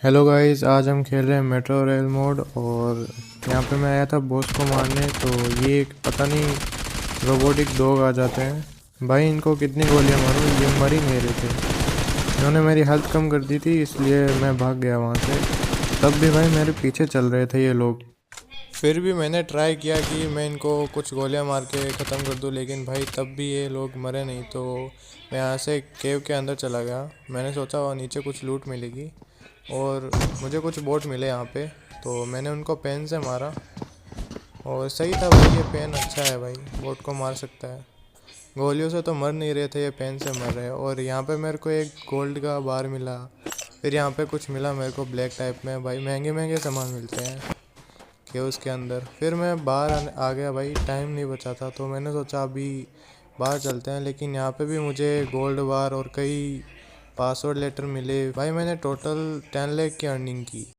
Hello guys, आज हम खेल रहे हैं मेट्रो रेल मोड। और यहाँ पे मैं आया था बॉस को मारने। तो ये पता नहीं रोबोटिक डॉग आ जाते हैं। भाई इनको कितनी गोलियां मारूं, ये मर ही नहीं रहे थे। इन्होंने मेरी हेल्थ कम कर दी थी, इसलिए मैं भाग गया वहाँ से। तब भी भाई मेरे पीछे चल रहे थे ये लोग। फिर भी मैंने ट्राई किया कि मैं इनको कुछ गोलियां मार के ख़त्म कर दूं, लेकिन भाई तब भी ये लोग मरे नहीं। तो मैं यहाँ से केव के अंदर चला गया। मैंने सोचा वहाँ नीचे कुछ लूट मिलेगी और मुझे कुछ बोट मिले यहाँ पे। तो मैंने उनको पेन से मारा और सही था भाई, ये पेन अच्छा है भाई, बोट को मार सकता है। गोलियों से तो मर नहीं रहे थे, ये पेन से मर रहे हैं। और यहाँ पे मेरे को एक गोल्ड का बार मिला। फिर यहाँ पे कुछ मिला मेरे को ब्लैक टाइप में। भाई महंगे महंगे सामान मिलते हैं कि उसके अंदर। फिर मैं बाहर आ गया भाई, टाइम नहीं बचा था। तो मैंने सोचा अभी बाहर चलते हैं, लेकिन यहाँ पे भी मुझे गोल्ड बार और कई पासवर्ड लेटर मिले। भाई मैंने टोटल 10 लाख की अर्निंग की।